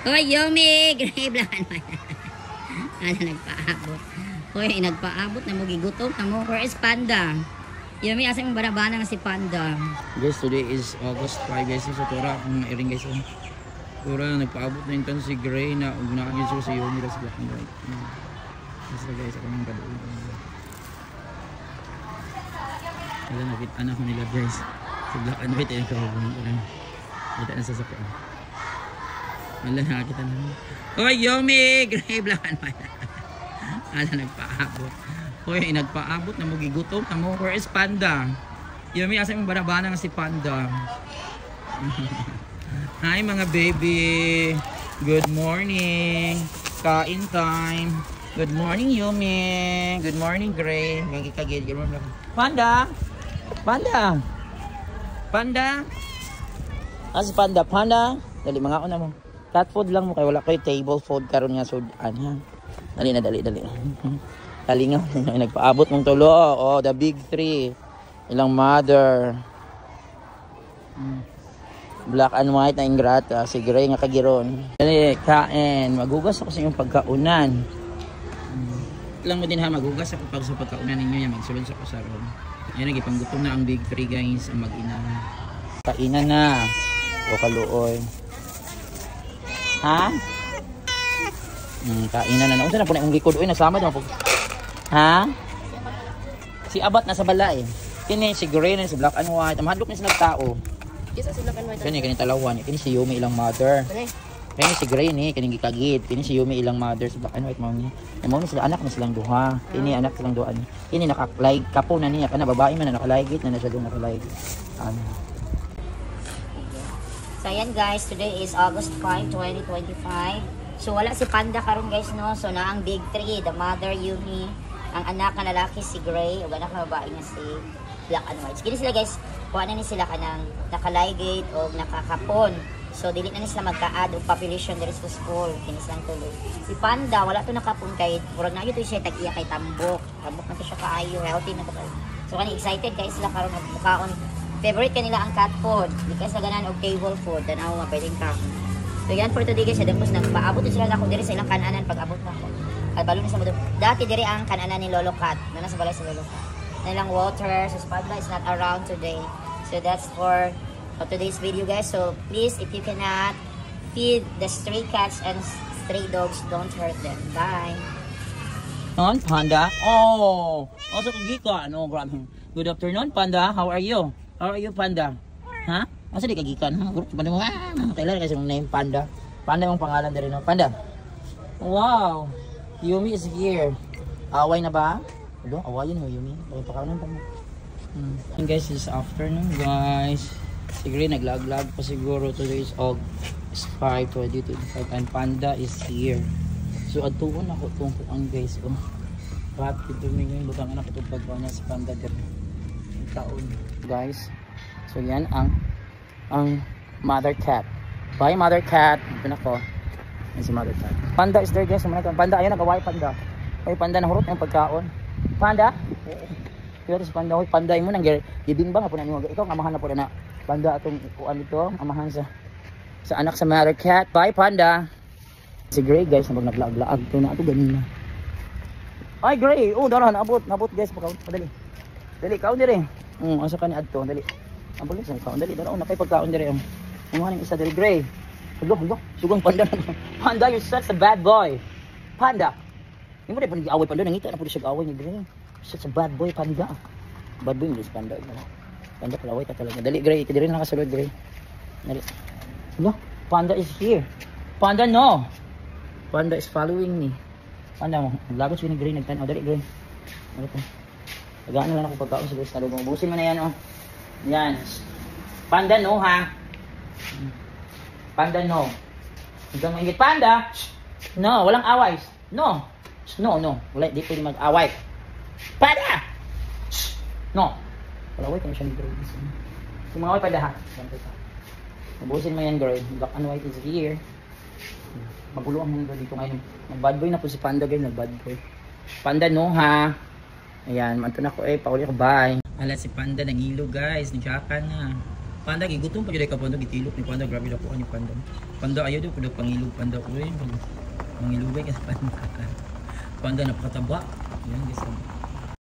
Hoy, Yumi! Grave lang. Ano nagpaabot? Hoy, nagpaabot na mo gigutom na mo. Where is Panda? Yumi, asa yung barabana nga si Panda? Guys, today is August 5 guys. So, tura akong mairing guys. Tura, nagpaabot na yung si Gray na ginagawa ko si Yumi. That's black and white. Basta guys, ako nang kadoon. Wala nakita anak ko nila guys. Si black and white ay nagkaroon. Kita na sasakyan. Wala nakakita na. Hoy, Yumi! Gray, black and white. Wala nagpaabot. Hoy, nagpaabot na mo gigutom na mo. Where is Panda? Yumi, asa yung barabana nga si Panda? Hi mga baby! Good morning! Kain time! Good morning, Yumi! Good morning, Gray! Good morning. Panda! Panda! Panda! Asa si Panda? Panda! Dali, mga una mo. Cat food lang mo kay wala kayo table food karon nga sudan ha. Dali na, dali. Talingaw, nagpaabot mong tulo. Oh, the big three. Ilang mother. Black and white na ingrata. Si Gray nga kagiron. Dali, kain. Magugas ako sa inyong pagkaunan. Lang mo din ha, magugas ako pag sa pagkaunan ninyo. Magsulod sa kasaron. Ayan, nagipanggutom na ang big three guys. Ang mag-ina. Kainan na. O kaluoy. Ha? Kainan na. Unsa na po na yung likod. Uy, nasama naman po. Ha? Si Abat nasa bala eh. Kini si Gray na si Black and White. Mahadlok na sila tao. Kisa si Black and White. Kani talawan. Kini si Yumi ilang mother. Kani si Gray ni kani gikagid. Kini si Yumi ilang mother si Black and White mao ni. Mao ni sila anak na silang duha. Kini anak silang duha ni. Kini naka-like kapo na niya kana babae man na naka-like na siya naka-like. So ayan guys, today is August 5, 2025. So wala si Panda karon guys no. So na ang big three, the mother Yumi, ang anak na lalaki si Gray, ug anak na babae nga si Black and White. Kini sila guys, kuha na ni sila kanang naka-ligate o nakakapon. So dili na ni sila magka-add og population diri sa school. Kini silang tuloy. Si Panda wala to nakapon kay murag na gyud siya tag-iya kay tambok. Tambok na to siya kaayo, healthy na to. So kani excited guys sila karon magmukaon. Favorite kanila ang cat food. Di kasi naganan og table food. Tanaw nga pwedeng kakon. So yan for today guys. Tapos nagpaabot sila na ako diri sa ilang kananan pag-abot na ako. At balo na sa mundo. Dati diri ang kananan ni Lolo Cat. Na nasa balay si Lolo Cat. Nilang water. So Spadla is not around today. So that's for today's video guys. So please if you cannot feed the stray cats and stray dogs, don't hurt them. Bye. On Panda. Oh, also kung ka ano, grabe. Good afternoon Panda. How are you? How are you, Panda? Ha? Asa di kagikan? Ha? Panda mo, kailan kasi yung name Panda? Panda yung pangalan din, no? Panda. Wow! Yumi is here. Away na ba? Hello? Awayin mo, Yumi. Bakit pa kanan pa mo? And guys, it's afternoon, guys. Siguro naglag-lag pa siguro. Today is August 5, 2025. And Panda is here. So, atuon ako itong kuang, guys. Oh. Bakit ito ngayon? Butang anak itong pagkaw niya si Panda din. Taon guys, so yan ang mother cat. Bye mother cat. Ito na ko yan si mother cat. Panda is there guys. Panda ayun nagaway Panda. Ay Panda nahurot yung pagkaon. Panda kaya si Panda. Hoy Panda mo nang gibing ba nga po na nimo. Ikaw amahan na po na Panda atong kuan dito amahan sa anak sa mother cat. Bye Panda. Si Gray guys nabag naglaag-laag to na ato ganina. Ay Gray, oh dara nabot guys padali. Dali kaon dire. Asa ka ni adto, dali. Ang bulis ang kaon dali, dara na kay pagkaon dire. Ang isa diri Gray. Hello. Sugang Panda. Panda, you're such a bad boy. Panda. Hindi mo rin away Panda, nangita na po siya away ni Gray. Such a bad boy Panda. Bad boy ni Panda. Panda palaway ka talaga. Dali Gray, diri na nakasulod Gray. Dali. Hello, Panda is here. Panda no. Panda is following me. Panda mo, lagos ni Gray nagtanaw dali Gray. Dali po. Tagaan lang ako pagkaon sa guys. Ubusin mo na yan, oh. Yan. Panda, no, ha? Panda, no. Hanggang maingit. Panda! No, walang away. No. No. Wala, di pwede mag-away. Panda! No. Wala, wait. Kami siya ni-Gray. Sumaway, Panda, ha? Ubusin mo yan, Gray. Black and White is here. Magulo ang mundo dito ngayon. Mag-bad boy na po si Panda, guys. Nag-bad boy. Panda, no, ha? Ayan, manto na ko pauli ko, bye. Ala si Panda nangilo guys, nagkaka na. Panda gigutom pa jud ka panda gitilok ni panda grabe dako ni panda. Panda ayaw daw pud pangilog panda ko mangilugay ka sa panda. Panda napakataba. Yan guys.